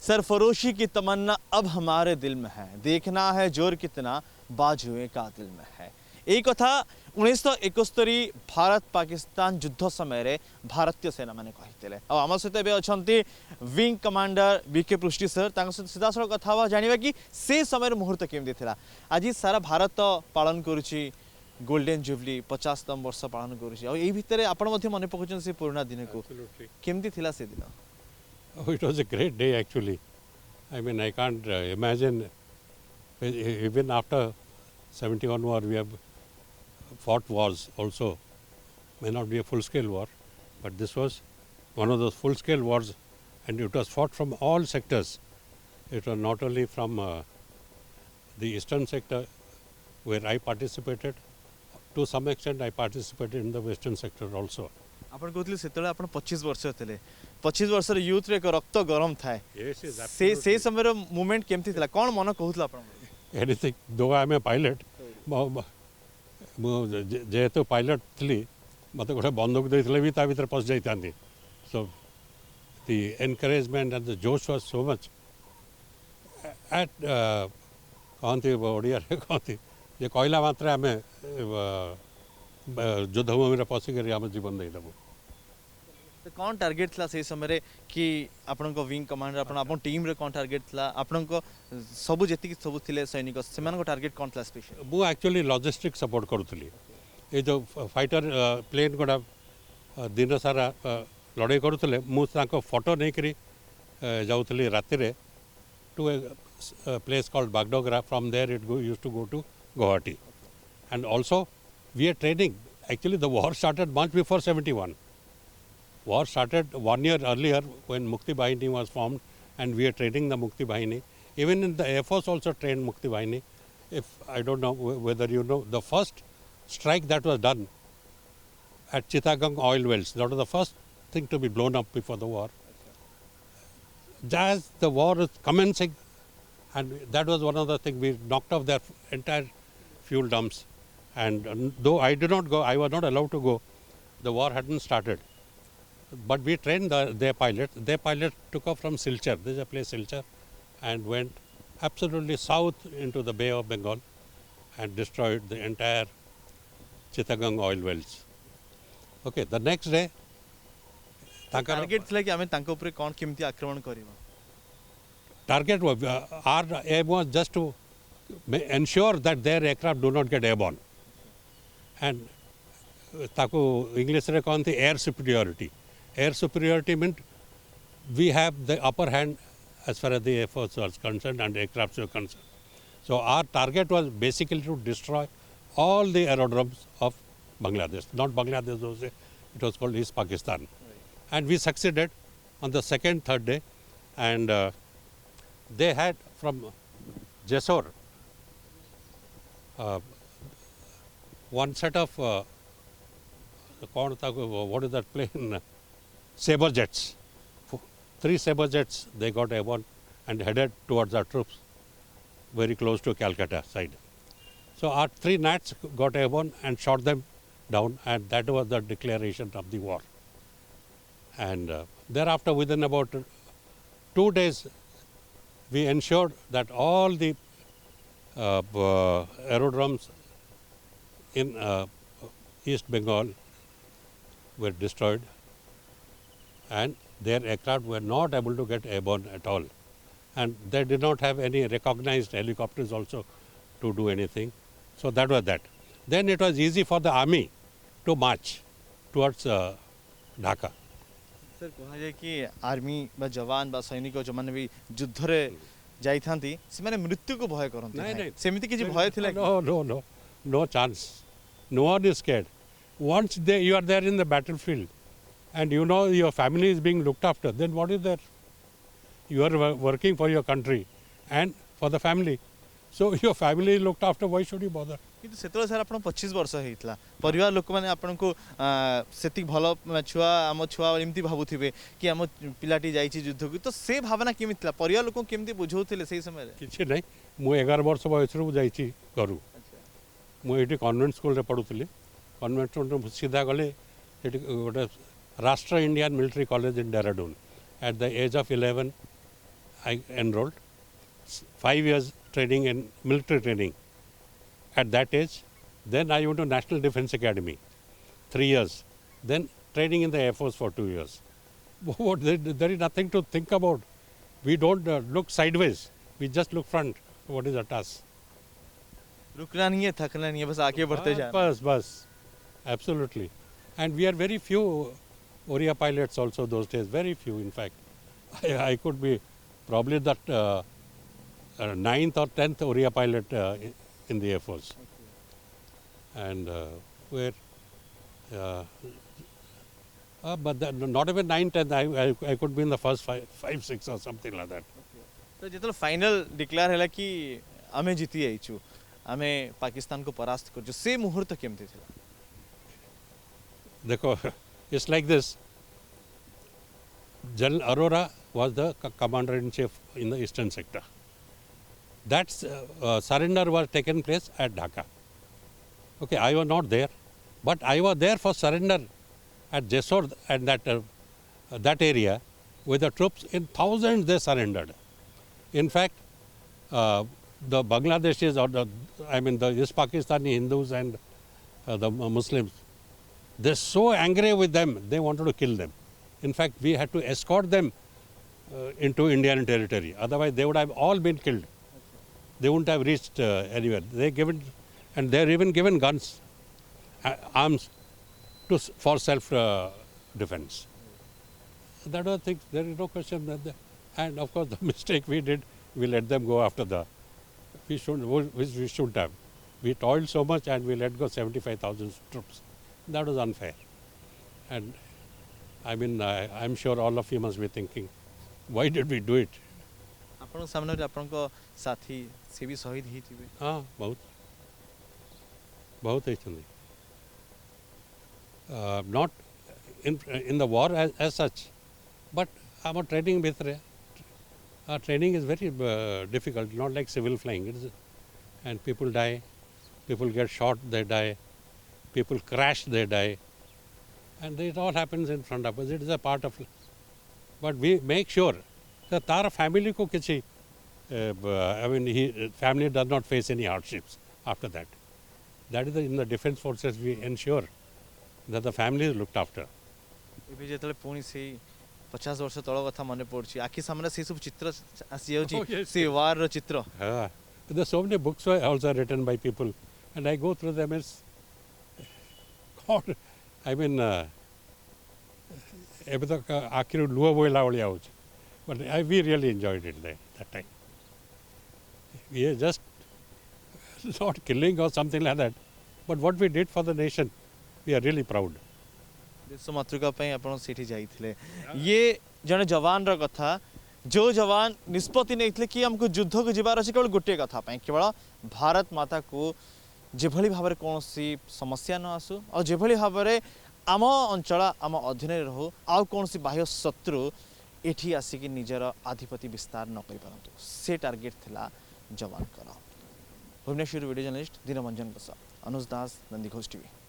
सरफरोशी की तमन्ना अब हमारे दिल में है, देखना है जोर कितना बाजुए का दिल में है। यही कथा 1971 भारत पाकिस्तान युद्ध समय भारतीय सेना मैंने कही आम सहित अच्छा विंग कमांडर बीके पृष्टि सर सहित सीधा सड़क कथा जाना कि से समय मुहूर्त केमती था। आज सारा भारत पालन करुच्ची गोल्डन जुबली 50तम वर्ष पालन करुच्ची भितर आप मन पकाउछन से पुराना दिन को केमती थिला से दिन। Oh, it was a great day actually. I mean, I can't imagine, even after 71 war, we have fought wars also. May not be a full-scale war, but this was one of those full-scale wars, and it was fought from all sectors. It was not only from the eastern sector, where I participated. To some extent, I participated in the western sector also. आपण कहते से 25 वर्ष थे 25 वर्ष youth रे रक्त गरम थाए से समय मूवमेंट केमती थिला कौन मन कहूला आपण एनीथिंग दो आई एम ए पायलट जेहेतु पायलट थी मत गोटे बंदूक देते भी ता भीतर पशि जाती so the encouragement and the जोश वाज सो मच एट कहती ओडिया कहती जे कहला मात्र आम युद्धभूमि पशिक आम जीवन देदेबू। तो कौन टार्गेट था से समय कि आपण विंग कमांडर आपण टीम रे कौन टार्गेट था आपण सब जी सब थे सैनिक से टार्गेट कौन था स्पेशल मु एक्चुअली लॉजिस्टिक सपोर्ट करूली ये जो फाइटर प्लेन गुड़ा दिन सारा लड़ाई करुले मुझे फोटो नहीं करी जाऊली राति to a place called Bagdogra from there it use to go to Guwahati and also we are training. Actually, the war started much before 71. War started 1 year earlier when Mukti Bahini was formed, and we are training the Mukti Bahini. Even in the Air Force also trained Mukti Bahini. If I don't know whether you know, the first strike that was done at Chittagong oil wells, that was the first thing to be blown up before the war. As the war is commencing, and that was one of the things, we knocked off their entire fuel dumps. And though I did not go, I was not allowed to go, the war hadn't started. But we trained their pilots. Their pilot took off from Silchar, there is a place Silchar, and went absolutely south into the Bay of Bengal and destroyed the entire Chittagong oil wells. Okay, the next day, target thila ki ame tanko upre kon kimti akraman kariba. Target was our aim was just to ensure that their aircraft do not get airborne. And taku English re कहते air superiority. Air superiority meant we have the upper hand as far as the Air Force was concerned and aircrafts were concerned. So our target was basically to destroy all the aerodromes of Bangladesh. Not Bangladesh, it was called East Pakistan. Right. And we succeeded on the second, third day. And they had from Jessore one set of what is that plane? Sabre jets. 3 Sabre jets they got airborne and headed towards our troops very close to Calcutta side. So our 3 Nats got airborne and shot them down, and that was the declaration of the war. And thereafter, within about 2 days, we ensured that all the aerodromes in East Bengal were destroyed, and their aircraft were not able to get airborne at all. And they did not have any recognized helicopters also to do anything. So that was that. Then it was easy for the army to march towards Dhaka. Sir कह जाए कि army बा जवान बा सैनिक जो माने भी युद्ध रे जाई थांती से माने मृत्यु को भय करन नहीं सेमिति किछि भय थिला no chance. No one is scared. Once you are there in the battlefield and you know your family is being looked after, then what is there? You are working for your country and for the family. So your family is looked after, why should you bother? किंतु सेतले sir आपण 25 वर्ष हेइतला परिवार लोक माने आपण को सेति भलो छुआ आम छुआ एमती भाबुथिबे कि आम पिलाटी जाईची युद्ध को तो से भावना केमितला परिवार लोक केमती बुझौथिले सेही समय रे किछि नै मु 11 वर्ष बयसरु जाईची करू मु एटी कन्वेंट स्कूल रे पढुथली कन्वेंट स्कूल सीधा गले एटी गोटे राष्ट्र Indian military college in Dehradun at the age of 11 I enrolled. 5 years training in military training. At that age, then I went to National Defence Academy, 3 years. Then training in the Air Force for 2 years. There is nothing to think about. We don't look sideways. We just look front. What is at us? रुकना नहीं है, थकना नहीं है, बस आगे बढ़ते जाना। Bus. Absolutely. And we are very few Oriya pilots also those days. Very few, in fact. I could be probably that 9th or 10th Oriya pilot in the Air Force. And but not even 9, 10. I could be in the first 5, 6 or something like that. तो ଯେତେବେଳେ final declare ହେଲା କି ଆମେ ଜିତି ଯାଇଛୁ, ଆମେ ପାକିସ୍ତାନକୁ ପରାସ୍ତ କରିଛୁ, ସେ ମୁହୂର୍ତ୍ତ କେମିତି ଥିଲା? देखो, it's like this. General Arora was the commander-in-chief in the eastern sector. That surrender was taken place at Dhaka. Okay, I was not there, but I was there for surrender at Jessore and that area with the troops. In thousands they surrendered. In fact, the Bangladeshis or the East Pakistani Hindus and the Muslims, they're so angry with them, they wanted to kill them. In fact, we had to escort them into Indian territory. Otherwise, they would have all been killed. They wouldn't have reached anywhere. They're even given guns, arms for self-defense. That was things. There is no question. And of course, the mistake we did, we let them go after we shouldn't have. We toiled so much and we let go 75,000 troops. That was unfair. And I'm sure all of you must be thinking, why did we do it? ଆପଣଙ୍କ ସାମ୍ନାରେ ଆପଣଙ୍କ ସାଥୀ ସେ ବି ଶହୀଦ ହେଇଥିବେ। हाँ, बहुत ହେଇଛନ୍ତି। Not in the war as such, but our training भितरे, our training is very difficult, not like civil flying. And people die, people get shot, they die, people crash, they die. And it all happens in front of us. It is a part of it. But we make sure that our family ko kichi, family does not face any hardships after that. That is in the defense forces we ensure that the family is looked after. ଏବେ ଯେତେବେଳେ ପୁଣି ସେଇ 50 ବର୍ଷ ତଳ କଥା ମନେ ପଡୁଛି, ଆଖି ସାମ୍ନାରେ ସେ ସବୁ ଚିତ୍ର ଆସି ଯାଉଛି, ସେ ୱାରର ଚିତ୍ର। There are so many books also written by people, and I go through them. It's God, ଏବେ ତ ଆଖିରୁ ଲୁହ ବୋହିଲା ଭଳିଆ ହେଉଛି. But we really enjoyed it that time. We are just not killing or something like that. But what we did for the nation, we are really proud. ଦେଶ ମାତୃକା ପାଇଁ ଆପଣ ସେଠି ଯାଇଥିଲେ। ଇଏ ଜଣେ ଯବାନର କଥା, जो जवान निष्पत्ति नहीं कि आमको युद्ध को जीवार अच्छे केवल गोटे कथा केवल भारत माता को जेभली भाव में कौन समस्या न आसू और जेभली भाव में आम अंचल आम अधीन रहू आउ कौन बाह्य शत्रु एठी आसिक निजर आधिपत्य विस्तार न कर पारंतु से टार्गेट थिला जवान भुवनेश्वर वीडियो जर्नलिस्ट दिनमंजन अनुज दास नंदीघोष टीवी।